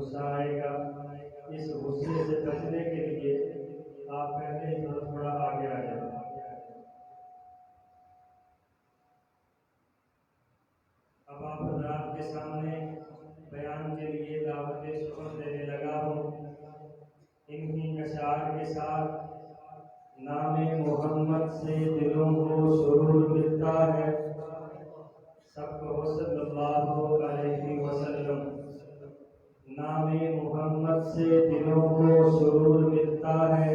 غصہ آئے گا، اس غصے سے بچنے کے لیے آپ پہلے تھوڑا آگے آ جائیں۔ اب آپ حضرات کے سامنے بیان کے لیے دعوت سخن دینے لگا ہوں۔ انہی اشعار کے ساتھ نام محمد سے دلوں کو سرور ملتا ہے۔ سب کو صلی اللہ علیہ وسلم۔ نام محمد سے دلوں کو سرور ملتا ہے،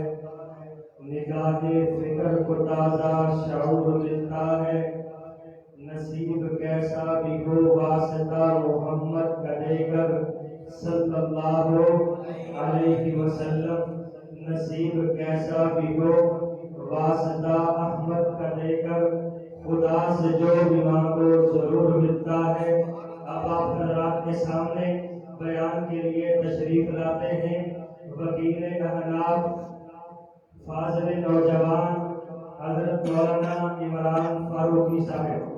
نگاہ فکر کو تازہ شعور ملتا ہے۔ نصیب کیسا بھی ہو واسطہ محمد کا دے کر صلی اللہ علیہ وسلم، نصیب کیسا بھی ہو واسطہ احمد کا دے کر خدا سے جو بھی مانگو ضرور ملتا ہے۔ اب آپ حضرات کے سامنے بیان کے لیے تشریف لاتے ہیں وکیل احناف فاضل نوجوان حضرت مولانا عمران فاروقی صاحب۔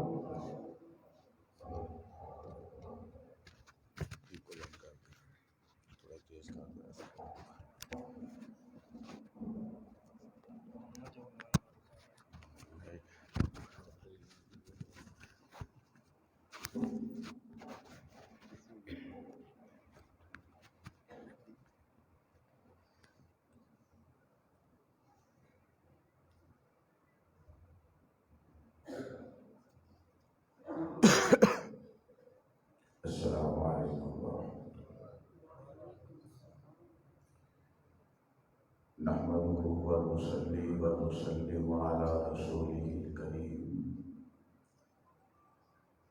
السلام علیکم نحمده ونصلي ونسلم على رسوله الكريم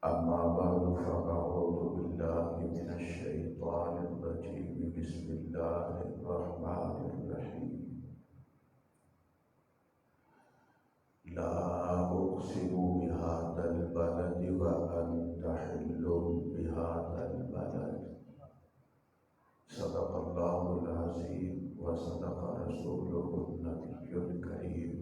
اما بعد فاعوذ بالله من الشيطان الرجيم بسم الله الرحمن الرحيم لا اقسم بهذا البلد وانت حل بهذا البلد صدق الله العظيم وصدق رسوله النبي الكريم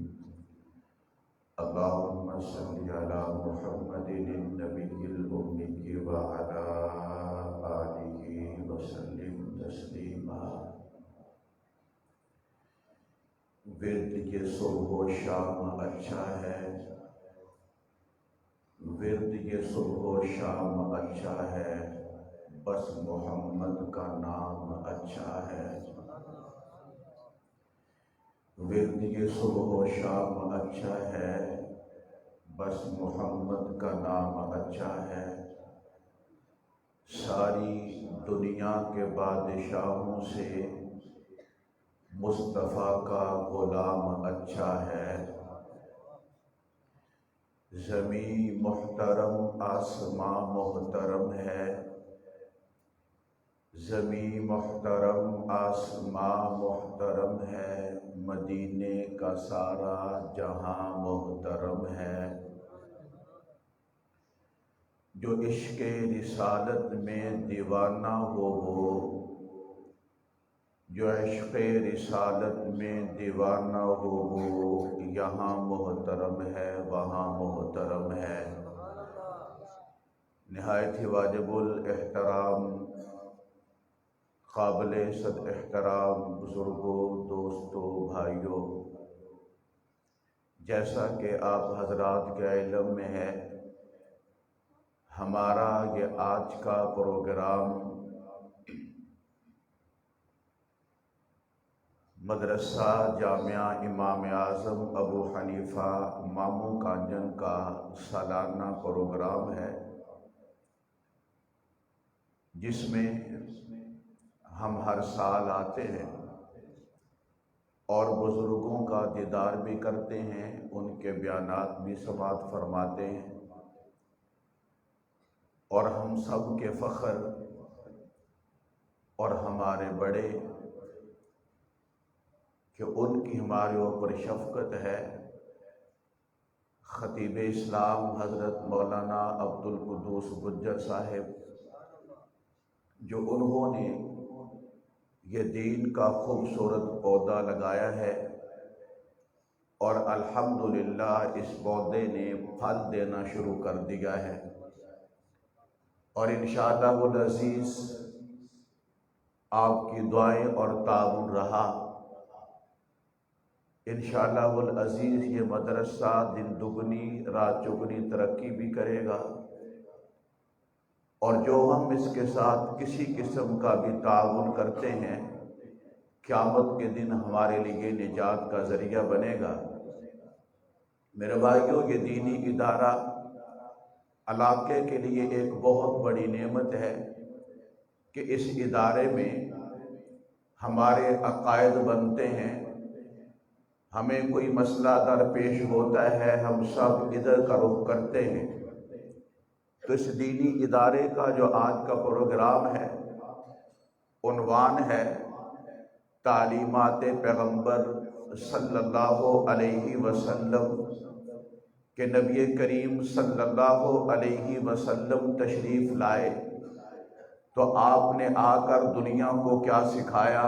اللهم صل على محمد النبي الأمي وعلى آله وسلم تسليما۔ ورد کے صبح و شام اچھا ہے، ورد کے صبح و شام اچھا ہے، بس محمد کا نام اچھا ہے۔ ورد کے صبح و شام اچھا ہے، بس محمد کا نام اچھا ہے۔ ساری دنیا کے بادشاہوں سے مصطفیٰ کا غلام اچھا ہے۔ زمین محترم آسمان محترم ہے، زمین محترم آسمان محترم ہے، مدینے کا سارا جہاں محترم ہے۔ جو عشق رسالت میں دیوانہ ہو وہ، جو عشق رسالت میں دیوانہ ہو وہ، یہاں محترم ہے وہاں محترم ہے۔ نہایت ہی واجب الاحترام قابل صد احترام بزرگوں، دوستوں، بھائیوں، جیسا کہ آپ حضرات کے علم میں ہے، ہمارا یہ آج کا پروگرام مدرسہ جامعہ امام اعظم ابو حنیفہ ماموں کانجن کا سالانہ پروگرام ہے، جس میں ہم ہر سال آتے ہیں اور بزرگوں کا دیدار بھی کرتے ہیں، ان کے بیانات بھی سماعت فرماتے ہیں، اور ہم سب کے فخر اور ہمارے بڑے کہ ان کی ہمارے اوپر شفقت ہے، خطیب اسلام حضرت مولانا عبد القدوس گجر صاحب، جو انہوں نے یہ دین کا خوبصورت پودا لگایا ہے، اور الحمدللہ اس پودے نے پھل دینا شروع کر دیا ہے، اور انشاءاللہ العزیز آپ کی دعائیں اور تعاون رہا۔ انشاءاللہ العزیز یہ مدرسہ دن دگنی رات چگنی ترقی بھی کرے گا، اور جو ہم اس کے ساتھ کسی قسم کا بھی تعاون کرتے ہیں قیامت کے دن ہمارے لیے نجات کا ذریعہ بنے گا۔ میرے بھائیوں، یہ دینی ادارہ علاقے کے لیے ایک بہت بڑی نعمت ہے کہ اس ادارے میں ہمارے عقائد بنتے ہیں۔ ہمیں کوئی مسئلہ درپیش ہوتا ہے، ہم سب ادھر کا رخ کرتے ہیں۔ تو اس دینی ادارے کا جو آج کا پروگرام ہے، عنوان ہے تعلیمات پیغمبر صلی اللہ علیہ وسلم، کہ نبی کریم صلی اللہ علیہ وسلم تشریف لائے تو آپ نے آ کر دنیا کو کیا سکھایا،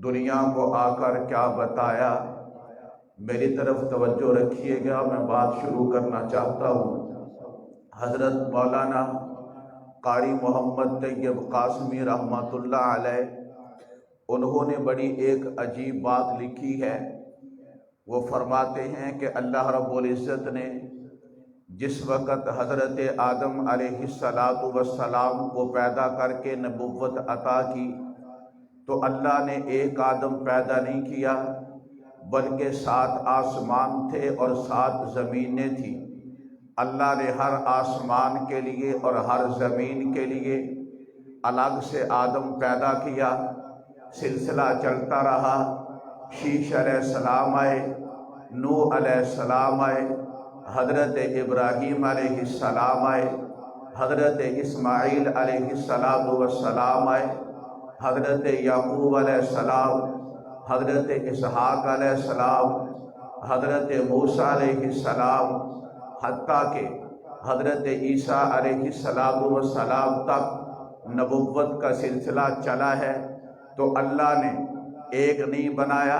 دنیا کو آ کر کیا بتایا۔ میری طرف توجہ رکھیے گا، میں بات شروع کرنا چاہتا ہوں۔ حضرت مولانا قاری محمد طیب قاسمی رحمۃ اللہ علیہ، انہوں نے بڑی ایک عجیب بات لکھی ہے۔ وہ فرماتے ہیں کہ اللہ رب العزت نے جس وقت حضرت آدم علیہ السلام کو پیدا کر کے نبوت عطا کی تو اللہ نے ایک آدم پیدا نہیں کیا، بلکہ 7 آسمان تھے اور 7 زمینیں تھیں۔ اللہ نے ہر آسمان کے لیے اور ہر زمین کے لیے الگ سے آدم پیدا کیا۔ سلسلہ چلتا رہا، شیش علیہ السلام آئے، نوح علیہ السلام آئے، حضرت ابراہیم علیہ السلام آئے، حضرت اسماعیل علیہ السلام آئے، حضرت یعقوب علیہ السلام، حضرت اسحاق علیہ السلام، حضرت موسیٰ علیہ السلام، حتیٰ کہ حضرت عیسیٰ علیہ السلام تک نبوت کا سلسلہ چلا ہے۔ تو اللہ نے ایک نہیں بنایا،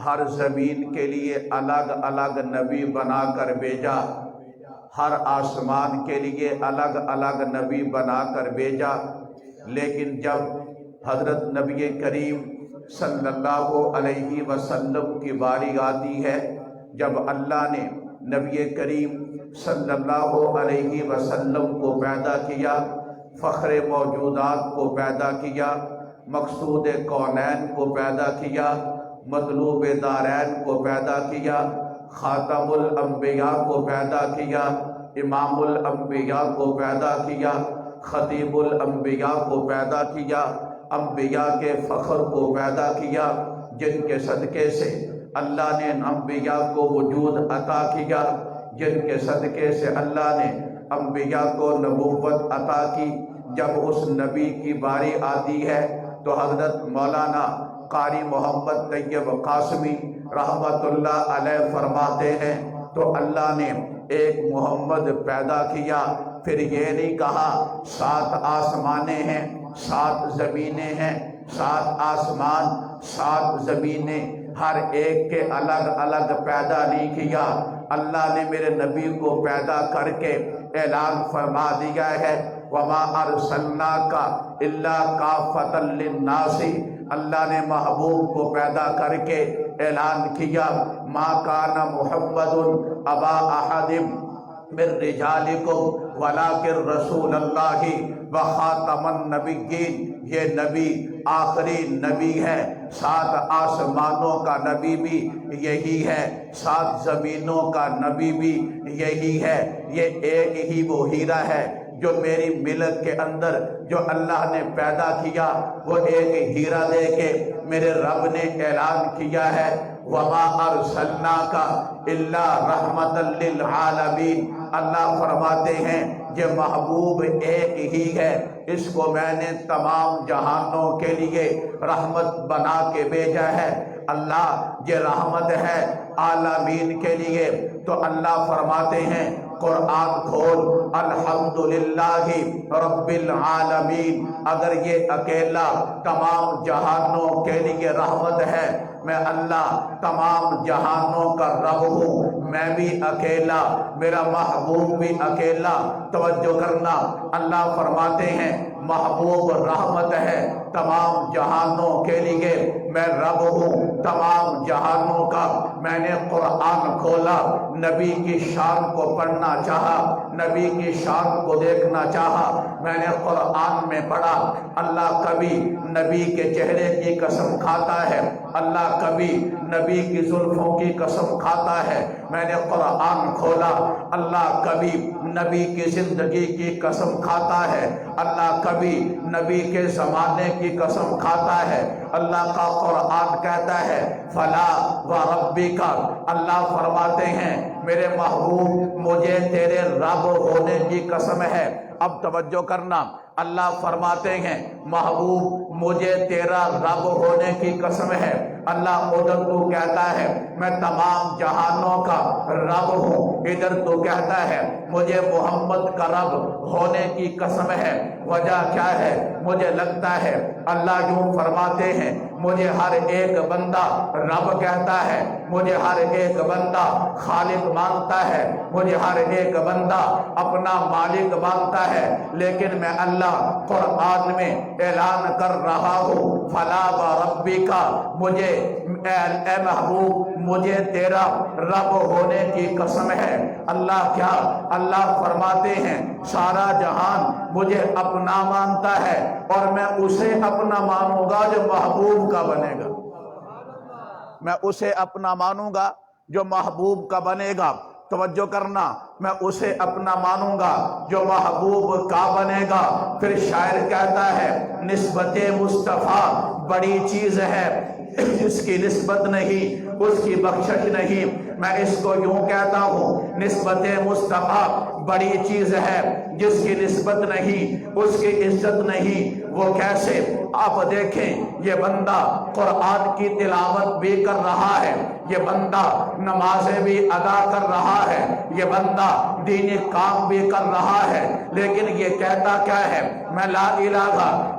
ہر زمین کے لیے الگ الگ نبی بنا کر بھیجا، ہر آسمان کے لیے الگ الگ نبی بنا کر بھیجا۔ لیکن جب حضرت نبی کریم صلی اللہ علیہ وسلم کی باری آتی ہے، جب اللہ نے نبی کریم صلی اللہ علیہ وسلم کو پیدا کیا، فخر موجودات کو پیدا کیا، مقصود کونین کو پیدا کیا، مطلوب دارین کو پیدا کیا، خاتم الانبیاء کو پیدا کیا، امام الانبیاء کو پیدا کیا، خطیب الانبیاء کو پیدا کیا، انبیاء کے فخر کو پیدا کیا، جن کے صدقے سے اللہ نے انبیاء کو وجود عطا کیا، جن کے صدقے سے اللہ نے انبیاء کو نبوت عطا کی۔ جب اس نبی کی باری آتی ہے تو حضرت مولانا قاری محمد طیب قاسمی رحمۃ اللہ علیہ فرماتے ہیں تو اللہ نے ایک محمد پیدا کیا۔ پھر یہ نہیں کہا 7 آسمانیں ہیں، 7 زمینیں ہیں، 7 آسمان 7 زمینیں، ہر ایک کے الگ الگ پیدا نہیں کیا۔ اللہ نے میرے نبی کو پیدا کر کے اعلان فرما دیا ہے، وَمَا أَرْسَلْنَاكَ إِلَّا كَافَّةً لِلنَّاسِ۔ اللہ نے محبوب کو پیدا کر کے اعلان کیا، مَا كَانَ مُحَمَّدٌ أَبَا أَحَدٍ مِّن رِجَالِكُمْ وَلَٰكِن رَّسُولَ اللَّهِ وَخَاتَمَ النَّبِيِّينَ۔ یہ نبی آخری نبی ہے، 7 آسمانوں کا نبی بھی یہی ہے، 7 زمینوں کا نبی بھی یہی ہے۔ یہ ایک ہی وہ ہیرا ہے جو میری ملت کے اندر جو اللہ نے پیدا کیا، وہ ایک ہیرا دے کے میرے رب نے اعلان کیا ہے، وَمَا أَرْسَلْنَاكَ إِلَّا رَحْمَةً لِلْعَالَمِينَ۔ اللہ فرماتے ہیں یہ محبوب ایک ہی ہے، اس کو میں نے تمام جہانوں کے لیے رحمت بنا کے بھیجا ہے۔ اللہ یہ رحمت ہے عالمین کے لیے۔ تو اللہ فرماتے ہیں قرآن کھول، الحمدللہ رب العالمین، اگر یہ اکیلا تمام جہانوں کے لیے رحمت ہے، میں اللہ تمام جہانوں کا رب ہوں، میں بھی اکیلا، میرا محبوب بھی اکیلا۔ توجہ کرنا، اللہ فرماتے ہیں محبوب رحمت ہے، تمام جہانوں کے لیے میں رب ہوں، تمام جہانوں کا۔ میں نے قرآن کھولا، نبی کی شان کو پڑھنا چاہا، نبی کی شان کو دیکھنا چاہا۔ میں نے قرآن میں پڑھا اللہ کبھی نبی کے چہرے کی قسم کھاتا ہے، اللہ کبھی نبی کی زلفوں کی قسم کھاتا ہے۔ میں نے قرآن کھولا، اللہ کبھی نبی کی زندگی کی قسم کھاتا ہے، اللہ کبھی نبی کے زمانے کی قسم کھاتا ہے۔ اللہ کا قرآن کہتا ہے فلا وربک، اللہ فرماتے ہیں میرے محبوب مجھے تیرے رب ہونے کی قسم ہے۔ اب توجہ کرنا، اللہ فرماتے ہیں محبوب مجھے تیرا رب ہونے کی قسم ہے۔ اللہ ادھر تو کہتا ہے میں تمام جہانوں کا رب ہوں، ادھر تو کہتا ہے مجھے محمد کا رب ہونے کی قسم ہے۔ وجہ کیا ہے؟ مجھے لگتا ہے اللہ یوں فرماتے ہیں مجھے ہر ایک بندہ رب کہتا ہے، مجھے ہر ایک بندہ خالق مانتا ہے، مجھے ہر ایک بندہ اپنا مالک مانتا ہے، لیکن میں اللہ قرآن میں اعلان کر رہا ہوں فلا وربک، مجھے اے محبوب مجھے تیرا رب ہونے کی قسم ہے۔ اللہ کیا؟ اللہ فرماتے ہیں سارا جہان مجھے اپنا مانتا ہے اور میں اسے اپنا مانوں گا جو محبوب کا بنے گا، میں اسے اپنا مانوں گا جو محبوب کا بنے گا۔ توجہ کرنا، میں اسے اپنا مانوں گا جو محبوب کا بنے گا۔ پھر شاعر کہتا ہے نسبت مصطفیٰ بڑی چیز ہے، جس کی نسبت نہیں اس کی بخشش نہیں۔ میں اس کو یوں کہتا ہوں نسبت مصطفیٰ بڑی چیز ہے، جس کی نسبت نہیں اس کی عزت نہیں۔ وہ کیسے؟ آپ دیکھیں یہ بندہ قرآن کی تلاوت بھی کر رہا ہے، یہ بندہ نمازیں بھی ادا کر رہا ہے، یہ بندہ دینی کام بھی کر رہا ہے، لیکن یہ کہتا کیا ہے؟ میں لا الہ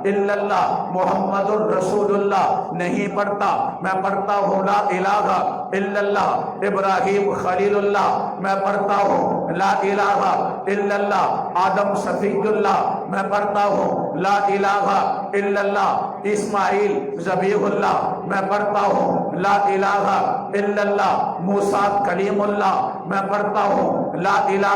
الا اللہ محمد الرسول اللہ نہیں پڑھتا، میں پڑھتا ہوں لا الہ الا اللہ ابراہیم خلیل اللہ، میں پڑھتا ہوں لا الہ الا اللہ آدم صفی اللہ، میں پڑھتا ہوں لا الہ الا اللہ اسماعیل ذبیح اللہ، میں پڑھتا ہوں لا الہ الا اللہ موسیٰ کلیم اللہ، میں پڑھتا ہوں لا الہ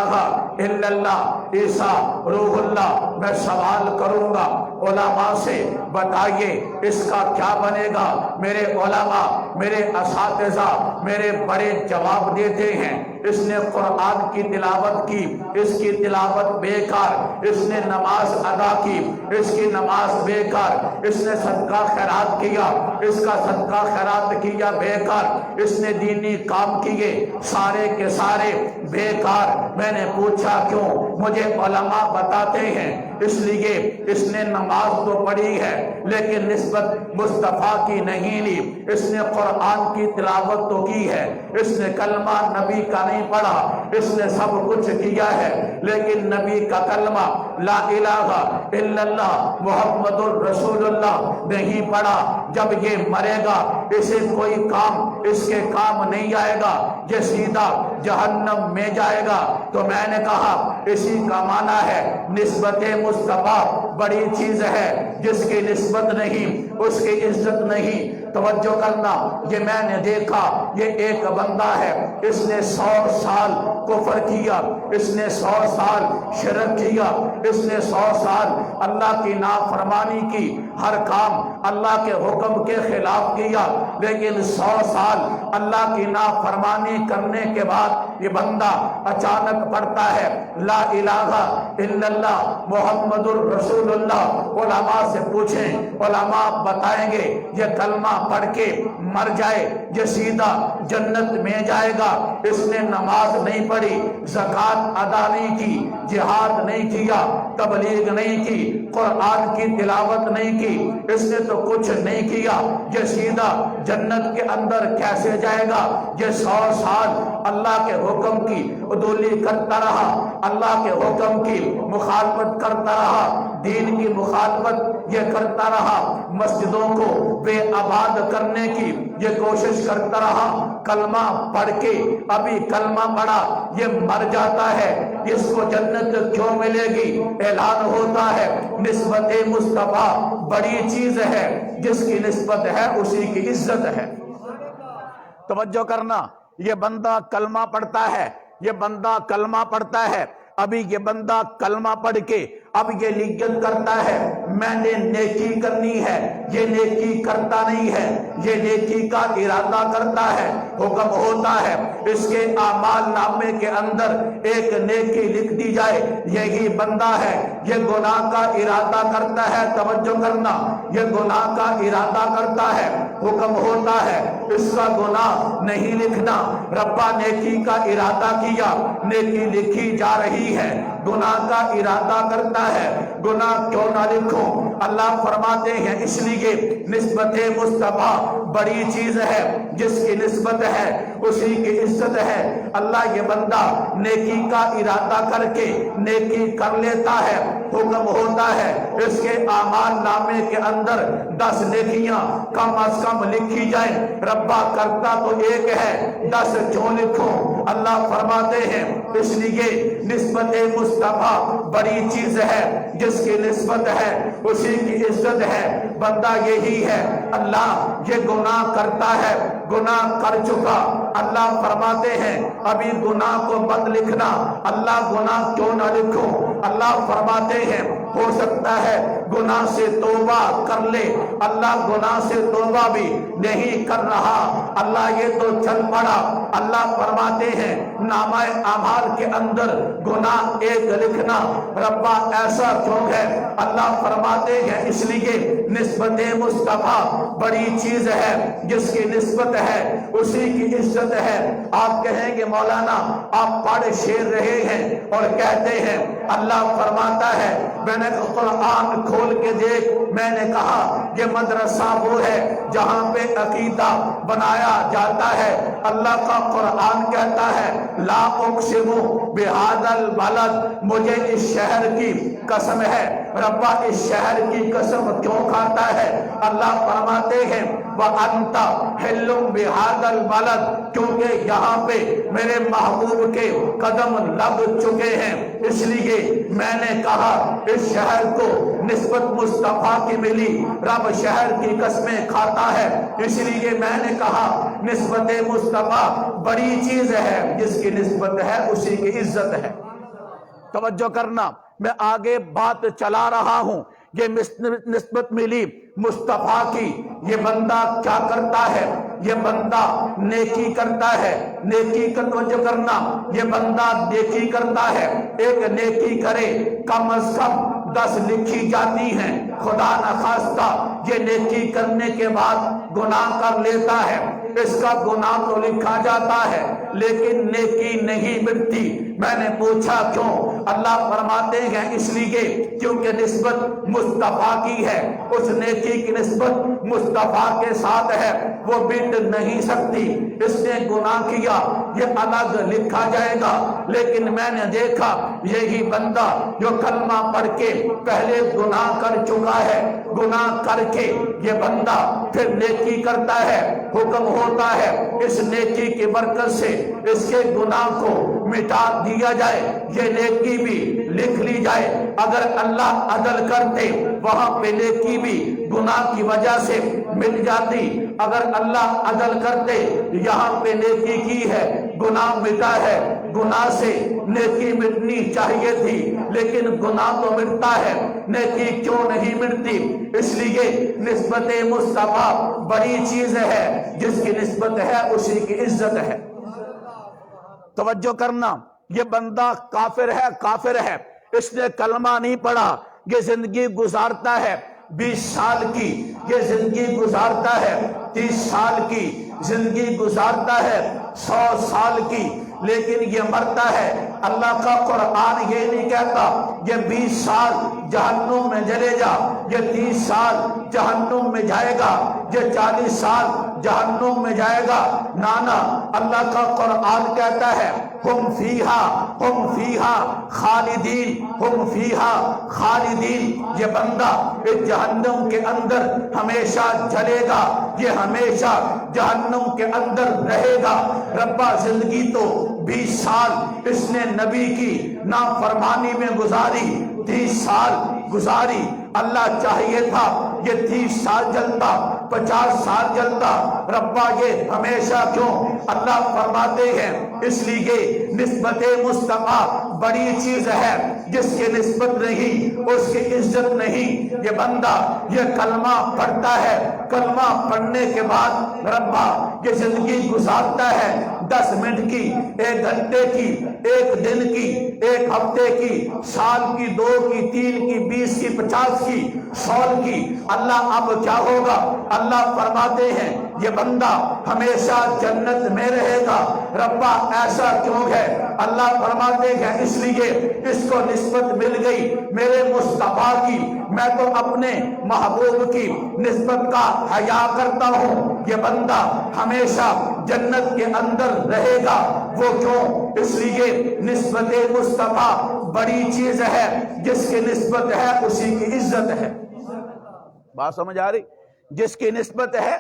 الا اللہ عیسیٰ روح اللہ۔ میں سوال کروں گا علماء سے بتائیے اس کا کیا بنے گا؟ میرے علماء میرے اساتذہ میرے بڑے جواب دیتے ہیں اس نے قرآن کی تلاوت کی، اس کی تلاوت بیکار، اس نے نماز ادا کی، اس کی نماز بیکار، اس نے صدقہ خیرات کیا، اس کا صدقہ خیرات کیا بیکار، اس نے دینی کام کیے سارے کے سارے بیکار۔ میں نے پوچھا کیوں؟ مجھے علماء بتاتے ہیں اس لیے اس نے نماز تو پڑھی ہے لیکن نسبت مصطفیٰ کی نہیں لی، اس نے قرآن کی تلاوت تو کی ہے، اس نے کلمہ نبی کا نہیں پڑھا، اس نے سب کچھ کیا ہے لیکن نبی کا کلمہ لا الہ الا اللہ محمد الرسول اللہ نہیں پڑھا۔ جب یہ مرے گا اسے کوئی کام اس کے کام نہیں آئے گا، یہ سیدھا جہنم میں جائے گا۔ تو میں نے کہا اسی کا معنی ہے نسبت مصطفیٰ بڑی چیز ہے، جس کی نسبت نہیں اس کی عزت نہیں۔ توجہ کرنا، یہ میں نے دیکھا یہ ایک بندہ ہے، اس نے 100 سال کفر کیا، اس نے 100 سال شرک کیا، اس نے 100 سال اللہ کی نافرمانی کی، ہر کام اللہ کے حکم کے خلاف کیا، لیکن 100 سال اللہ کی نافرمانی کرنے کے بعد یہ بندہ اچانک پڑھتا ہے لا الہ الا اللہ محمد الرسول اللہ۔ علماء سے پوچھیں، علماء بتائیں گے یہ کلمہ پڑھ کے مر جائے یہ سیدھا جنت میں جائے گا۔ اس نے نماز نہیں پڑھی، زکوٰۃ ادا نہیں کی، جہاد نہیں کیا، تبلیغ نہیں کی، قرآن کی تلاوت نہیں کی، اس نے تو کچھ نہیں کیا، یہ سیدھا جنت کے اندر کیسے جائے گا؟ یہ 100 سال اللہ کے حکم کی عدولی کرتا رہا، اللہ کے حکم کی مخالفت کرتا رہا، دین کی مخالفت یہ کرتا رہا، مسجدوں کو بے آباد کرنے کی یہ کوشش کرتا رہا، کلمہ پڑھ کے ابھی کلمہ پڑھا یہ مر جاتا ہے، اس کو جنت کیوں ملے گی؟ اعلان ہوتا ہے نسبت مصطفیٰ بڑی چیز ہے، جس کی نسبت ہے اسی کی عزت ہے۔ توجہ کرنا، یہ بندہ کلمہ پڑھتا ہے، یہ بندہ کلمہ پڑھتا ہے، ابھی یہ بندہ کلمہ پڑھ کے اب یہ نیت کرتا ہے میں نے نیکی کرنی ہے، یہ نیکی کرتا نہیں ہے، یہ نیکی کا ارادہ کرتا ہے، حکم ہوتا ہے اس کے اعمال نامے کے اندر ایک نیکی لکھ دی جائے، یہی بندہ ہے، یہ گناہ کا ارادہ کرتا ہے، توجہ کرنا، یہ گناہ کا ارادہ کرتا ہے، حکم ہوتا ہے اس کا گناہ نہیں لکھنا، ربا نیکی کا ارادہ کیا، نیکی لکھی جا رہی ہے، گناہ کا ارادہ کرتا ہے، گناہ کیوں نہ لکھوں؟ اللہ فرماتے ہیں اس لیے نسبت مصطفیٰ بڑی چیز ہے، جس کی نسبت ہے اسی کی عزت ہے۔ اللہ یہ بندہ نیکی کا ارادہ کر کے نیکی کر لیتا ہے، حکم ہوتا ہے اس کے اعمال نامے کے اندر 10 نیکیاں کم از کم لکھی جائیں، ربا کرتا تو ایک ہے 10 کیوں لکھوں؟ اللہ فرماتے ہیں اس لیے نسبت مصطفیٰ بڑی چیز ہے، جس کی نسبت ہے اسی کی عزت ہے۔ بندہ یہی ہے، اللہ یہ گناہ کرتا ہے، گناہ کر چکا، اللہ فرماتے ہیں ابھی گناہ کو مت لکھنا، اللہ گناہ کیوں نہ لکھوں؟ اللہ فرماتے ہیں ہو سکتا ہے گناہ سے توبہ کر لے، اللہ گناہ سے توبہ بھی نہیں کر رہا، اللہ یہ تو چل پڑا، اللہ فرماتے ہیں نامہ اعمال کے اندر گناہ ایک لکھنا، ربا ایسا کیوں ہے؟ اللہ فرماتے ہیں اس لیے نسبت مصطفیٰ بڑی چیز ہے، جس کی نسبت ہے اسی کی عزت ہے۔ آپ کہیں گے مولانا آپ پڑھ شعر رہے ہیں اور کہتے ہیں اللہ فرماتا ہے، میں نے قرآن کھول کے دیکھ، میں نے کہا یہ مدرسہ وہ ہے جہاں پہ عقیدہ بنایا جاتا ہے، اللہ کا قرآن کہتا ہے لا اقسم بہذا البلد، مجھے اس شہر کی قسم ہے، ربا اس شہر کی قسم کیوں کھاتا ہے؟ اللہ فرماتے ہیں وَأَنْتَ حِلٌّ بِهَذَا الْبَلَدِ، کیونکہ یہاں پہ میرے محبوب کے قدم لگ چکے ہیں، اس لیے میں نے کہا اس شہر کو نسبت مصطفیٰ کی ملی، رب شہر کی قسمیں کھاتا ہے، اس لیے میں نے کہا نسبت مصطفیٰ بڑی چیز ہے، جس کی نسبت ہے اسی کی عزت ہے۔ توجہ کرنا، میں آگے بات چلا رہا ہوں، یہ نسبت ملی مصطفیٰ کی، یہ بندہ کیا کرتا ہے؟ یہ بندہ نیکی کرتا ہے، نیکی کا توجہ کرنا، یہ بندہ نیکی کرتا ہے، ایک نیکی کرے کم از کم 10 لکھی جاتی ہیں، خدا نخواستہ یہ نیکی کرنے کے بعد گناہ کر لیتا ہے، اس کا گناہ تو لکھا جاتا ہے لیکن نیکی نہیں مٹتی۔ میں نے پوچھا کیوں؟ اللہ فرماتے ہیں اس لیے کیونکہ نسبت مصطفیٰ کی ہے، اس نیکی کی نسبت مصطفیٰ کے ساتھ ہے، وہ مٹ نہیں سکتی۔ اس نے گناہ کیا یہ الگ لکھا جائے گا، لیکن میں نے دیکھا یہی بندہ جو کلمہ پڑھ کے پہلے گناہ کر چکا ہے، گناہ کر کے یہ بندہ پھر نیکی کرتا ہے، حکم ہوتا ہے اس نیکی کی برکت سے اس کے گناہ کو مٹا دیا جائے، یہ نیکی بھی لکھ لی جائے۔ اگر اللہ عدل کرتے وہاں پہ نیکی بھی گناہ کی وجہ سے مٹ جاتی، اگر اللہ عدل کرتے یہاں پہ نیکی کی ہے گناہ مٹا ہے، گناہ سے نیکی مٹنی چاہیے تھی لیکن گناہ تو مٹتا ہے، نیکی کیوں نہیں مٹتی؟ اس لیے نسبت مصطفیٰ بڑی چیز ہے، جس کی نسبت ہے اسی کی عزت ہے۔ توجہ کرنا، یہ بندہ کافر ہے، کافر ہے، اس نے کلمہ نہیں پڑھا، یہ زندگی گزارتا ہے 20 سال کی، یہ زندگی گزارتا ہے 30 سال کی، زندگی گزارتا ہے 100 سال کی، لیکن یہ مرتا ہے۔ اللہ کا قرآن یہ نہیں کہتا یہ 20 سال جہنم میں جلے جا، یہ 30 سال جہنم میں جائے گا، یہ 40 سال جہنم میں جائے گا۔ نانا، اللہ کا قرآن کہتا ہے ہم فیہا خالدین، ہم فیہا خالدین۔ یہ بندہ اس جہنم کے اندر ہمیشہ جلے گا، یہ ہمیشہ جہنم کے اندر رہے گا۔ ربا زندگی تو 20 سال اس نے نبی کی نافرمانی میں گزاری، 30 سال گزاری۔ اللہ چاہیے تھا یہ 30 سال جلتا، 50 سال جلتا، ربا یہ ہمیشہ کیوں؟ اللہ فرماتے ہیں اس لیے نسبت مصطفیٰ بڑی چیز ہے، جس کی نسبت نہیں اس کی عزت نہیں۔ یہ بندہ یہ کلمہ پڑھتا ہے، کلمہ پڑھنے کے بعد ربا یہ زندگی گزارتا ہے 10 منٹ کی، 1 گھنٹے کی، 1 دن کی، 1 ہفتے کی، سال کی، 2 کی، 3 کی، 20 کی، 50 کی، 100 کی۔ اللہ اب کیا ہوگا؟ اللہ فرماتے ہیں یہ بندہ ہمیشہ جنت میں رہے گا۔ ربا ایسا کیوں ہے؟ اللہ فرماتے ہیں اس لیے اس کو نسبت مل گئی میرے مصطفیٰ کی، میں تو اپنے محبوب کی نسبت کا حیا کرتا ہوں۔ یہ بندہ ہمیشہ جنت کے اندر رہے گا۔ وہ کیوں؟ اس لیے نسبت مصطفیٰ بڑی چیز ہے، جس کی نسبت ہے اسی کی عزت ہے۔ بات سمجھ آ رہی؟ جس کی نسبت ہے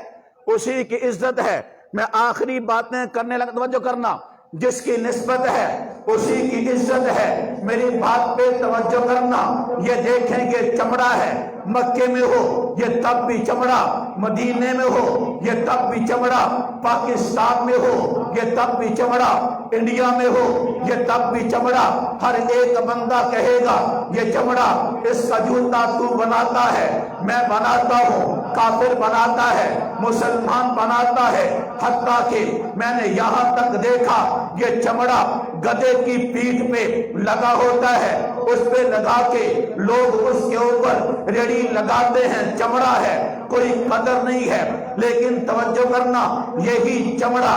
اسی کی عزت ہے۔ میں آخری باتیں کرنے لگا، توجہ کرنا، جس کی نسبت ہے اسی کی عزت ہے۔ میری بات پہ توجہ کرنا۔ یہ دیکھیں کہ چمڑا ہے، مکے میں ہو یہ تب بھی چمڑا، مدینے میں ہو یہ تب بھی چمڑا، پاکستان میں ہو یہ تب بھی چمڑا، انڈیا میں ہو یہ تب بھی چمڑا۔ ہر ایک بندہ کہے گا یہ چمڑا، اس کا جوتا تو بناتا ہے، میں بناتا ہوں، کافر بناتا ہے، مسلمان بناتا ہے۔ حتیٰ کہ میں نے یہاں تک دیکھا یہ چمڑا گدھے کی پیٹھ پہ لگا ہوتا ہے، اس پہ لگا کے لوگ اس کے اوپر ریڑھی لگاتے ہیں، چمڑا ہے، کوئی قدر نہیں ہے۔ لیکن توجہ کرنا، یہی چمڑا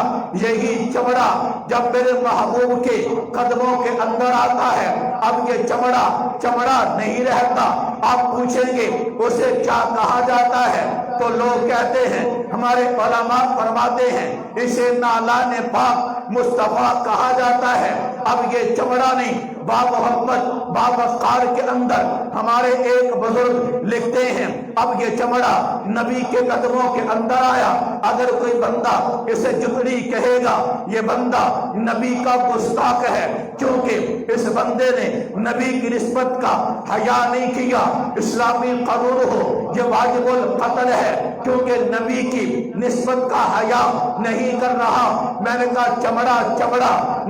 جب میرے محبوب کے قدموں کے اندر آتا ہے، اب یہ چمڑا نہیں رہتا۔ آپ پوچھیں گے اسے کیا کہا جاتا ہے، تو لوگ کہتے ہیں، ہمارے علماء فرماتے ہیں اسے نالان پاک مصطفیٰ کہا جاتا ہے۔ اب یہ چمڑا نہیں، باب محمد باب افکار کے اندر ہمارے ایک بزرگ لکھتے ہیں اب یہ چمڑا نبی کے قدموں کے اندر آیا۔ اگر کوئی بندہ اسے جھکڑی کہے گا یہ بندہ نبی کا گستاخ ہے، کیونکہ اس بندے نے نبی کی نسبت کا حیا نہیں کیا۔ اسلامی قانون ہو یہ واجب القتل ہے، کیونکہ نبی کی نسبت کا حیا نہیں کر رہا۔ میں نے کہا چمڑا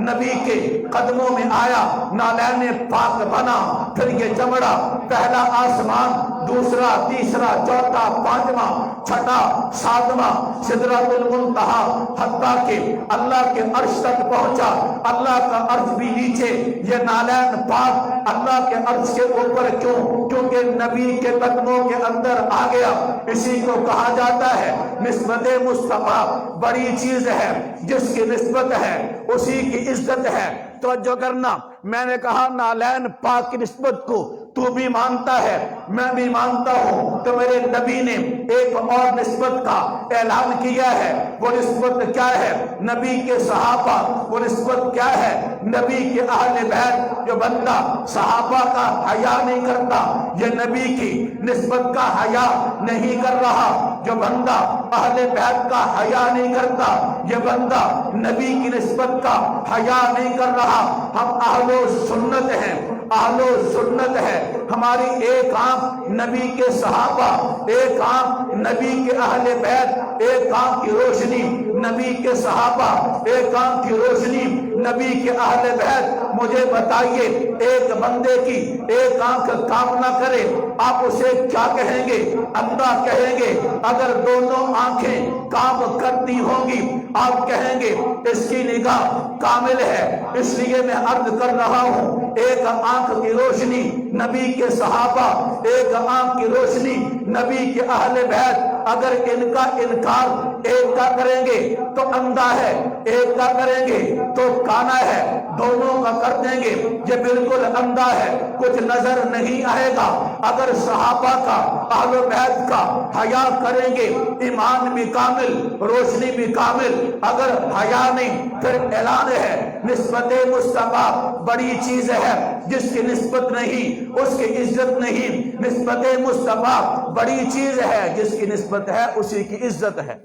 نبی کے قدموں میں آیا، نالین پاک بنا، پھر یہ چمڑا پہلا آسمان، دوسرا، تیسرا، چوتھا، پانچواں، چھٹا، ساتواں، سدرۃ المنتہا، حتیٰ کہ اللہ کے عرش تک پہنچا۔ اللہ کا عرش بھی نیچے، یہ نالین پاک اللہ کے عرش کے اوپر کیوں؟ کیونکہ نبی کے قدموں کے اندر آ گیا۔ اسی کو کہا جاتا ہے نسبت مصطفیٰ بڑی چیز ہے، جس کی نسبت ہے اسی کی عزت ہے۔ توجہ کرنا، میں نے کہا نالین پاک کی نسبت کو تو بھی مانتا ہے، میں بھی مانتا ہوں، تو میرے نبی نے ایک اور نسبت کا اعلان کیا ہے۔ وہ نسبت کیا ہے؟ نبی کے صحابہ۔ وہ نسبت کیا ہے؟ نبی کے اہل بیت۔ جو بندہ صحابہ کا حیا نہیں کرتا یہ نبی کی نسبت کا حیا نہیں کر رہا۔ جو بندہ اہل بیت کا حیا نہیں کرتا یہ بندہ نبی کی نسبت کا حیا نہیں کر رہا۔ ہم اہل سنت ہیں، اہل سنت ہے۔ ہماری ایک آنکھ نبی کے صحابہ، ایک آنکھ نبی کے اہل بیت، ایک آنکھ کی روشنی نبی کے صحابہ، ایک آنکھ کی روشنی نبی کے اہل بیت۔ مجھے بتائیے ایک بندے کی ایک آنکھ کام نہ کرے آپ اسے کیا کہیں گے؟ اندھا کہیں گے۔ اگر دونوں آنکھیں کام کرتی ہوں گی آپ کہیں گے اس کی نگاہ کامل ہے۔ اس لیے میں عرض کر رہا ہوں ایک آنکھ کی روشنی نبی کے صحابہ، ایک آنکھ کی روشنی نبی کے اہل بیت۔ اگر ان کا انکار ایک کا کریں گے تو اندھا ہے، ایک کا کریں گے تو کانا ہے، دونوں کا کر دیں گے یہ بالکل اندھا ہے، کچھ نظر نہیں آئے گا۔ اگر صحابہ کا، اہل بیت کا حیا کریں گے، ایمان بھی کامل، روشنی بھی کامل۔ اگر حیا نہیں پھر اعلان ہے، نسبت مصطفیٰ بڑی چیز ہے، جس کی نسبت نہیں اس کی عزت نہیں۔ نسبت مصطفیٰ بڑی چیز ہے، جس کی نسبت ہے اسی کی عزت ہے۔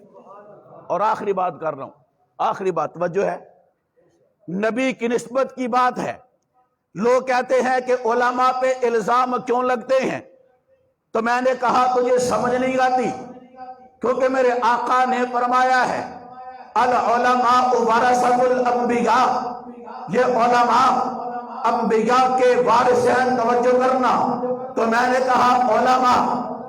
اور آخری بات کر رہا ہوں، آخری بات توجہ ہے، نبی کی نسبت کی بات ہے۔ لوگ کہتے ہیں کہ علماء پہ الزام کیوں لگتے ہیں، تو میں نے کہا تجھے سمجھ نہیں آتی، کیونکہ میرے آقا نے فرمایا ہے العلماء ورثۃ الانبیاء، یہ علماء انبیاء کے وارث ہیں۔ توجہ کرنا، تو میں نے کہا علماء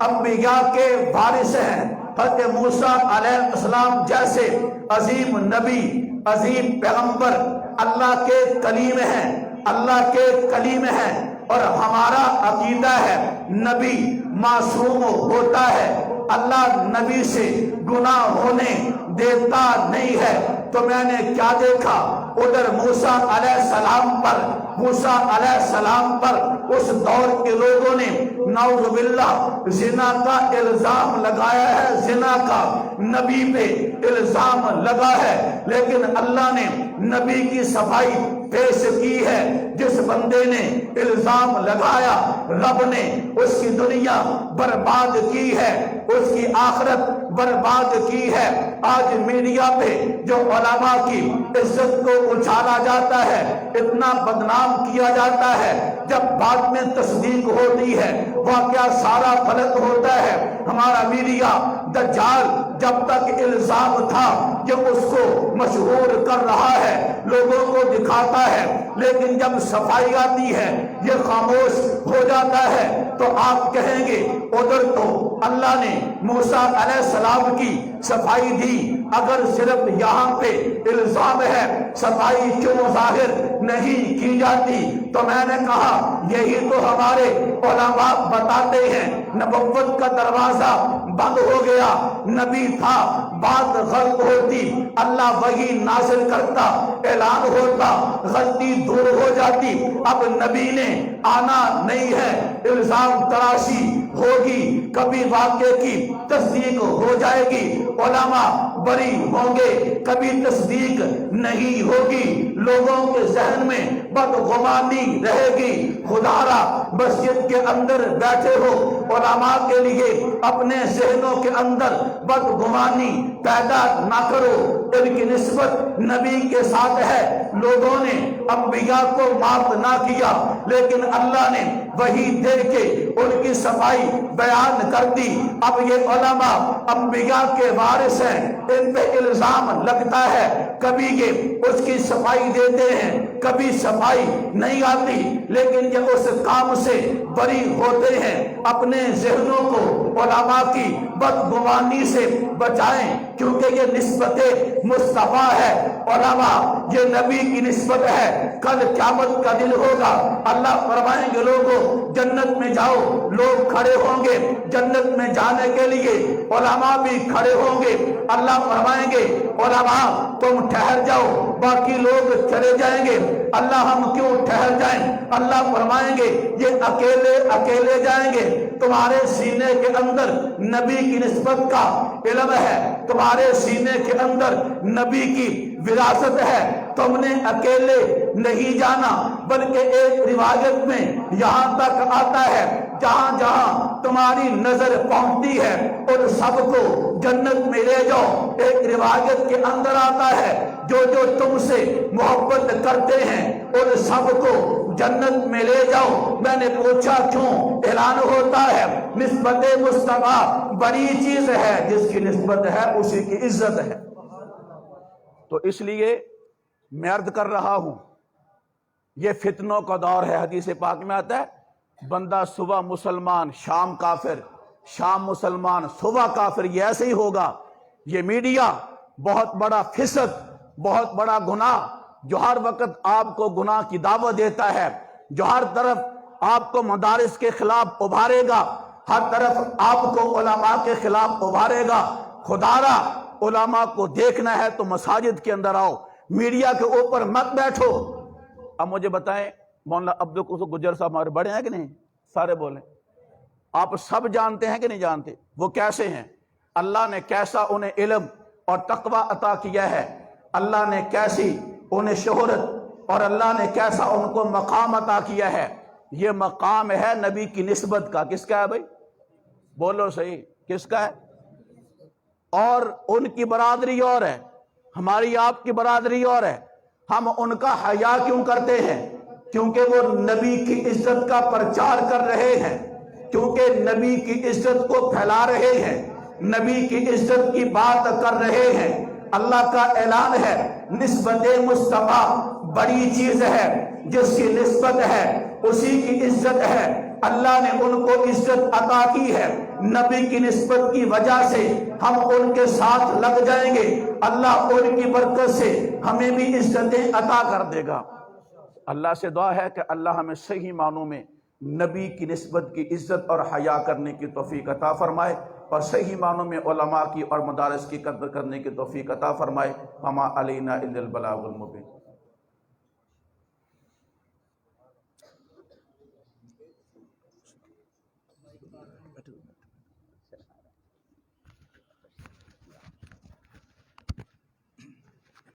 انبیاء کے وارث ہیں۔ حضرت موسیٰ علیہ السلام جیسے عظیم نبی، عظیم پیغمبر اللہ کے کلیم ہیں، اللہ کے کلیم ہیں۔ اور ہمارا عقیدہ ہے نبی معصوم ہوتا ہے، اللہ نبی سے گناہ ہونے دیتا نہیں ہے۔ تو میں نے کیا دیکھا، ادھر موسیٰ علیہ السلام پر، موسیٰ علیہ السلام پر اس دور کے لوگوں نے نعوذ باللہ زنا کا الزام لگایا ہے، زنا کا نبی پہ الزام لگا ہے، لیکن اللہ نے نبی کی صفائی پیش کی ہے۔ جس بندے نے الزام لگایا، رب نے اس کی دنیا برباد کی ہے، اس کی آخرت برباد کی ہے۔ آج میڈیا پہ جو علماء کی عزت کو اچھالا جاتا ہے، اتنا بدنام کیا جاتا ہے، جب بعد میں تصدیق ہوتی ہے واقعہ سارا غلط ہوتا ہے۔ ہمارا میڈیا دجال جب تک الزام تھا یہ اس کو مشہور کر رہا ہے، لوگوں کو دکھاتا ہے، لیکن جب صفائی آتی ہے یہ خاموش ہو جاتا ہے۔ تو آپ کہیں گے ادھر تو اللہ نے موسیٰ علیہ السلام کی صفائی دی، اگر صرف یہاں پہ الزام ہے صفائی کیوں ظاہر نہیں کی جاتی؟ تو میں نے کہا یہی تو ہمارے علماء بتاتے ہیں، نبوت کا دروازہ بند ہو گیا، نبی تھا، بات غلط ہوتی اللہ وحی نازل کرتا، اعلان ہوتا، غلطی دور ہو جاتی۔ اب نبی نے آنا نہیں ہے، الزام تراشی ہوگی، کبھی واقعے کی تصدیق ہو جائے گی، علماء بری ہوں گے، کبھی تصدیق نہیں ہوگی، لوگوں کے ذہن میں بدگمانی رہے گی۔ خدا را مسجد کے اندر بیٹھے ہو، علماء کے لیے اپنے ذہنوں کے اندر بدگمانی پیدا نہ کرو، ان کی نسبت نبی کے ساتھ ہے۔ لوگوں نے انبیاء کو معاف نہ کیا، لیکن اللہ نے وحی دے کے ان کی صفائی بیان کر دی۔ اب یہ علماء انبیاء کے وارث ہیں، ان پہ الزام لگتا ہے، کبھی یہ اس کی صفائی دیتے ہیں، کبھی صفائی نہیں آتی، لیکن یہ اس کام سے بری ہوتے ہیں۔ اپنے ذہنوں کو علماء کی بدگمانی سے بچائیں، کیونکہ یہ نسبت مصطفیٰ ہے۔ علماء یہ نبی کی نسبت ہے۔ کل قیامت کا دن ہوگا، اللہ فرمائیں گے لوگوں جنت میں جاؤ، لوگ کھڑے ہوں گے جنت میں جانے کے لیے، علماء بھی کھڑے ہوں گے۔ اللہ فرمائیں گے علماء تم ٹھہر جاؤ، باقی لوگ چلے جائیں گے۔ اللہ ہم کیوں ٹھہر جائیں؟ اللہ فرمائیں گے یہ اکیلے اکیلے جائیں گے، تمہارے سینے کے اندر نبی کی نسبت کا علم ہے، تمہارے سینے کے اندر نبی کی وراثت ہے، تم نے اکیلے نہیں جانا، بلکہ ایک روایت میں یہاں تک آتا ہے جہاں جہاں تمہاری نظر پہنچتی ہے ان سب کو جنت میں لے جاؤ۔ ایک روایت کے اندر آتا ہے جو جو تم سے محبت کرتے ہیں ان سب کو جنت میں لے جاؤ۔ میں نے پوچھا کیوں؟ اعلان ہوتا ہے نسبت مصطفیٰ بڑی چیز ہے، جس کی نسبت ہے اسی کی عزت ہے۔ تو اس لیے میں عرض کر رہا ہوں یہ فتنوں کا دور ہے۔ حدیث پاک میں آتا ہے بندہ صبح مسلمان شام کافر، شام مسلمان صبح کافر، یہ ایسے ہی ہوگا۔ یہ میڈیا بہت بڑا فسق، بہت بڑا گناہ، جو ہر وقت آپ کو گناہ کی دعوت دیتا ہے، جو ہر طرف آپ کو مدارس کے خلاف ابھارے گا، ہر طرف آپ کو علماء کے خلاف ابھارے گا۔ خدا را علماء کو دیکھنا ہے تو مساجد کے اندر آؤ، میڈیا کے اوپر مت بیٹھو۔ اب مجھے بتائیں، مولانا عبدالقدوس گجر صاحب ہمارے بڑے ہیں کہ نہیں؟ سارے بولیں۔ آپ سب جانتے ہیں کہ نہیں جانتے وہ کیسے ہیں؟ اللہ نے کیسا انہیں علم اور تقوی عطا کیا ہے، اللہ نے کیسی انہیں شہرت اور اللہ نے کیسا ان کو مقام عطا کیا ہے۔ یہ مقام ہے نبی کی نسبت کا۔ کس کا ہے بھائی؟ بولو صحیح، کس کا ہے؟ اور ان کی برادری اور ہے، ہماری آپ کی برادری اور ہے۔ ہم ان کا حیا کیوں کرتے ہیں؟ کیونکہ وہ نبی کی عزت کا پرچار کر رہے ہیں، کیونکہ نبی کی عزت کو پھیلا رہے ہیں، نبی کی عزت کی بات کر رہے ہیں۔ اللہ کا اعلان ہے، نسبت مصطفیٰ بڑی چیز ہے، جس کی نسبت ہے اسی کی عزت ہے۔ اللہ نے ان کو عزت عطا کی ہے، نبی کی نسبت کی وجہ سے ہم ان کے ساتھ لگ جائیں گے، اللہ ان کی برکت سے ہمیں بھی عزتیں عطا کر دے گا۔ اللہ سے دعا ہے کہ اللہ ہمیں صحیح معنوں میں نبی کی نسبت کی عزت اور حیا کرنے کی توفیق عطا فرمائے، اور صحیح معنوں میں علماء کی اور مدارس کی قدر کرنے کی توفیق عطا فرمائے۔ وما علینا الا البلاغ المبین۔